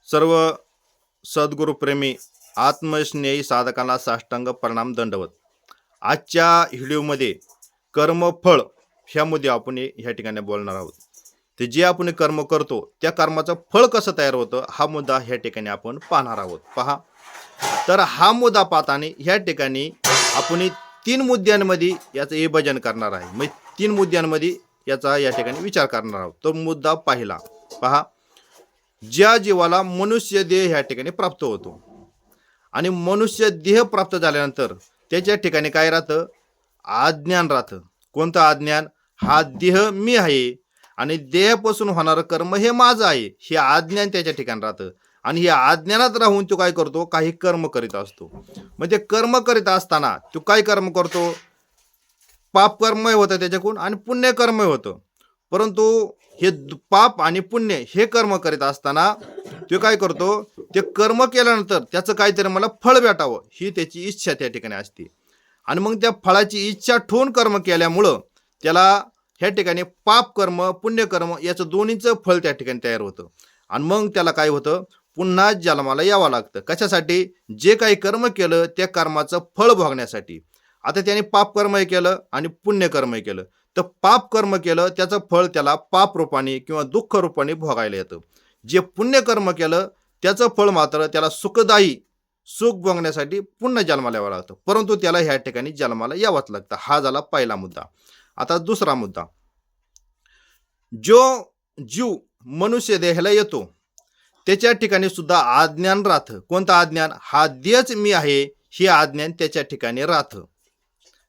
सर्व सद्गुरुप्रेमी आत्मस्नेही साधकांना साष्टांग प्रणाम दंडवत. आजच्या व्हिडिओमध्ये कर्मफळ ह्या मुद्दे आपण ह्या ठिकाणी बोलणार आहोत. ते जे आपण कर्म करतो त्या कर्माचं फळ कसं तयार होतं हा मुद्दा ह्या ठिकाणी आपण पाहणार आहोत. पहा, तर हा मुद्दा पाहताना ह्या ठिकाणी आपण 3 मुद्द्यांमध्ये याचं विभाजन करणार आहे. मग 3 मुद्द्यांमध्ये याचा या ठिकाणी विचार करणार आहोत. तो मुद्दा पहिला पहा, ज्या जीवाला मनुष्य देह ह्या ठिकाणी प्राप्त होतो आणि मनुष्य देह प्राप्त झाल्यानंतर त्याच्या ठिकाणी काय राहतं? अज्ञान राहतं. कोणतं अज्ञान? हा देह मी आहे आणि देहापासून होणारं कर्म हे माझं आहे, हे अज्ञान त्याच्या ठिकाणी राहतं. आणि या अज्ञानात राहून तो काय करतो? काही कर्म करीत असतो. मग ते कर्म करीत असताना तो काय कर्म करतो? पाप कर्म होतं त्याच्याकडून आणि पुण्य कर्म होतं. परंतु हे पाप आणि पुण्य हे कर्म करीत असताना तो काय करतो? ते कर्म केल्यानंतर त्याचं काहीतरी मला फळ भेटावं ही त्याची इच्छा त्या ठिकाणी असते. आणि मग त्या फळाची इच्छा ठेवून कर्म केल्यामुळं त्याला ह्या ठिकाणी पाप कर्म पुण्यकर्म याचं दोन्हीचं फळ त्या ठिकाणी तयार होतं. आणि मग त्याला काय होतं? पुन्हा जन्माला यावं लागतं. कशासाठी? जे काही कर्म केलं त्या कर्माचं फळ भोगण्यासाठी. आता त्याने पाप कर्मही केलं आणि पुण्यकर्मही केलं, तर पाप कर्म केलं त्याचं फळ त्याला पाप रूपाने किंवा दुःख रूपाने भोगायला येतं. जे पुण्यकर्म केलं त्याचं फळ मात्र त्याला सुखदायी सुख भोगण्यासाठी पुन्हा जन्माला यावं लागतं. परंतु त्याला ह्या ठिकाणी जन्माला यावंच लागतं. हा झाला पहिला मुद्दा. आता दुसरा मुद्दा, जो जीव मनुष्य देहाला येतो त्याच्या ठिकाणी सुद्धा अज्ञान राहतं. कोणतं अज्ञान? हा देहच मी आहे हे अज्ञान त्याच्या ठिकाणी राहतं.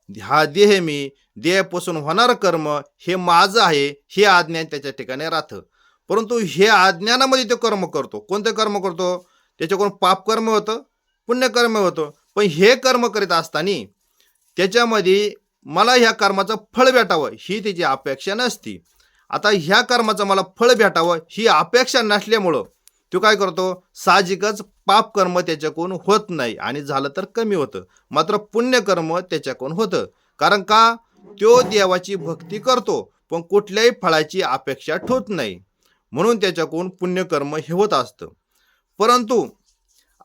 हा देह मी, देहापासून होणारं कर्म हे माझं आहे हे अज्ञान त्याच्या ठिकाणी राहतं. परंतु हे अज्ञानामध्ये तो कर्म करतो. कोणतं कर्म करतो? त्याच्याकडून पाप कर्म होतं, पुण्यकर्म होतं. पण हे कर्म करीत असताना त्याच्यामध्ये मला ह्या कर्माचं फळ भेटावं ही त्याची अपेक्षा नसती. आता ह्या कर्माचं मला फळ भेटावं ही अपेक्षा नसल्यामुळं तो काय करतो? साहजिकच पाप कर्म त्याच्याकडून होत नाही आणि झालं तर कमी होतं. मात्र पुण्यकर्म त्याच्याकडून होतं. कारण का? तो देवाची भक्ती करतो पण कुठल्याही फळाची अपेक्षा ठेवत नाही, म्हणून त्याच्याकडून पुण्यकर्म हे होत असतं. परंतु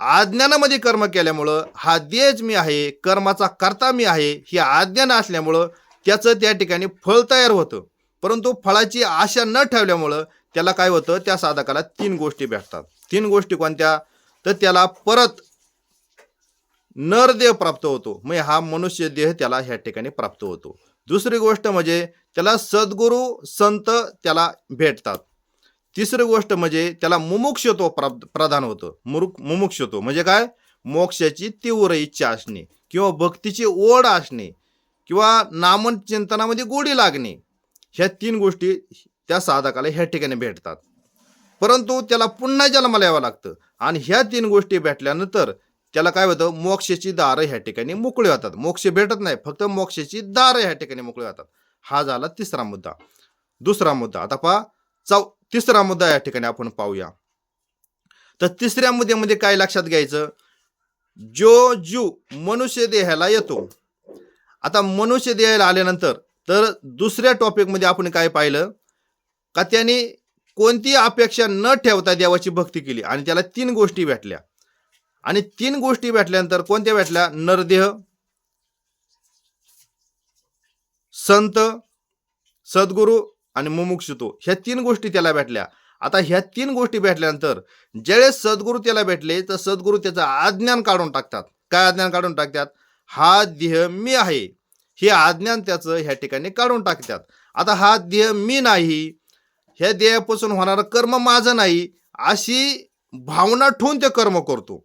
अज्ञानामध्ये कर्म केल्यामुळं हा देहच मी आहे, कर्माचा कर्ता मी आहे हे अज्ञान असल्यामुळं त्याचं त्या ठिकाणी फळ तयार होतं. परंतु फळाची आशा न ठेवल्यामुळं त्याला काय होतं? त्या साधकाला 3 गोष्टी भेटतात. 3 गोष्टी कोणत्या? तर त्याला परत नरदेह प्राप्त होतो. मग हा मनुष्य देह त्याला ह्या ठिकाणी प्राप्त होतो. दुसरी गोष्ट म्हणजे त्याला सद्गुरू संत त्याला भेटतात. तिसरी गोष्ट म्हणजे त्याला मुमुक्षत्व प्रदान होतं. मुमुक्षत्व म्हणजे काय? मोक्षाची तीव्र इच्छा असणे किंवा भक्तीची ओढ असणे किंवा नामचिंतनामध्ये गोडी लागणे, ह्या 3 गोष्टी त्या साधकाला ह्या ठिकाणी भेटतात. परंतु त्याला पुन्हा जन्माला यावं लागतं आणि ह्या 3 गोष्टी भेटल्यानंतर त्याला काय होतं? मोक्षाची दारं ह्या ठिकाणी मोकळी होतात. मोक्ष भेटत नाही, फक्त मोक्षाची दारं ह्या ठिकाणी मोकळी होतात. हा झाला तिसरा मुद्दा. दुसरा मुद्दा आता पहा, तिसरा मुद्दा या ठिकाणी आपण पाहूया. तर तिसऱ्या मुद्द्यामध्ये काय लक्षात घ्यायचं? जो जीव मनुष्य देहाला येतो. आता मनुष्य देहाला आल्यानंतर तर दुसऱ्या टॉपिकमध्ये आपण काय पाहिलं का? त्याने कोणती अपेक्षा न ठेवता देवाची भक्ती केली आणि त्याला 3 गोष्टी भेटल्या. आणि 3 गोष्टी भेटल्यानंतर कोणत्या भेटल्या? नरदेह, संत, सद्गुरू आणि मुमुक्षुत्व, ह्या 3 गोष्टी त्याला भेटल्या. आता ह्या 3 गोष्टी भेटल्यानंतर ज्यावेळेस सद्गुरू त्याला भेटले तर सद्गुरू त्याचं अज्ञान काढून टाकतात. काय अज्ञान काढून टाकतात? हा देह मी आहे हे अज्ञान त्याचं ह्या ठिकाणी काढून टाकतात. आता हा देह मी नाही, ह्या देहापासून होणारं कर्म माझं नाही अशी भावना ठेवून ते कर्म करतो.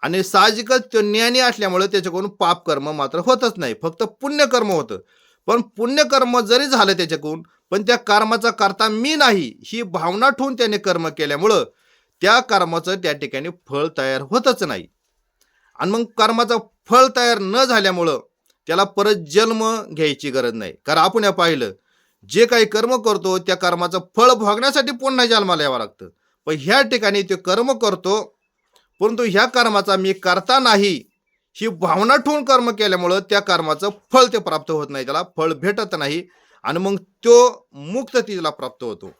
आणि साहजिकच तो ज्ञानी असल्यामुळे त्याच्याकडून पाप कर्म मात्र होतच नाही, फक्त पुण्यकर्म होतं. पण पुण्यकर्म जरी झालं त्याच्याकडून, पण त्या कर्माचा कर्ता मी नाही ही भावना ठेवून त्याने कर्म केल्यामुळं त्या कर्माचं त्या ठिकाणी फळ तयार होतच नाही. आणि मग कर्माचं फळ तयार न झाल्यामुळं त्याला परत जन्म घ्यायची गरज नाही. कारण आपण या पाहिलं, जे काही कर्म करतो त्या कर्माचं फळ भोगण्यासाठी पुन्हा जन्माला यावं लागतं. पण ह्या ठिकाणी ते कर्म करतो परंतु ह्या कर्माचा मी करता नाही ही भावना ठेवून कर्म केल्यामुळं त्या कर्माचं फळ ते प्राप्त होत नाही, त्याला फळ भेटत नाही आणि मग तो मुक्ततेला प्राप्त होतो.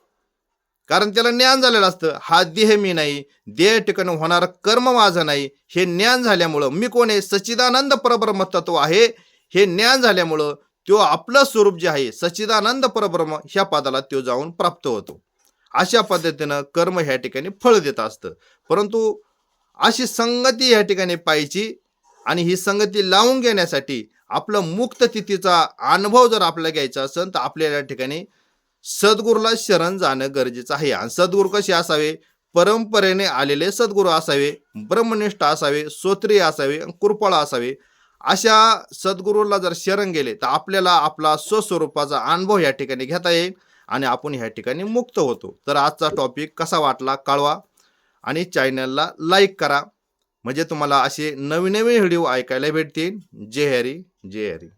कारण त्याला ज्ञान झालेलं असतं, हा देह मी नाही, देह ठिकाणी होणारं कर्म माझं नाही, हे ज्ञान झाल्यामुळं मी कोण आहे, सच्चिदानंद परब्रह्म तत्व आहे, हे ज्ञान झाल्यामुळं तो आपलं स्वरूप जे आहे सच्चिदानंद परब्रह्म ह्या पदाला तो जाऊन प्राप्त होतो. अशा पद्धतीनं कर्म ह्या ठिकाणी फळ देत असतं. परंतु अशी संगती ह्या ठिकाणी पाहिजे आणि ही संगती लावून घेण्यासाठी आपलं मुक्त तिथीचा अनुभव जर आपल्याला घ्यायचा असेल तर आपल्याला या ठिकाणी सद्गुरूला शरण जाणं गरजेचं आहे. आणि सद्गुरू कसे असावे, परंपरेने आलेले सद्गुरू असावे, ब्रह्मनिष्ठ असावे, श्रोत्रिय असावे, कृपाळ असावे. अशा सद्गुरूला जर शरण गेले तर आपल्याला आपला स्वस्वरूपाचा अनुभव या ठिकाणी घेता येईल आणि आपण ह्या ठिकाणी मुक्त होतो. तर आजचा टॉपिक कसा वाटला कळवा आणि चॅनलला लाईक करा, म्हणजे तुम्हाला असे नवीन नवीन व्हिडिओ ऐकायला भेटतील. जय हरी, जय हरी.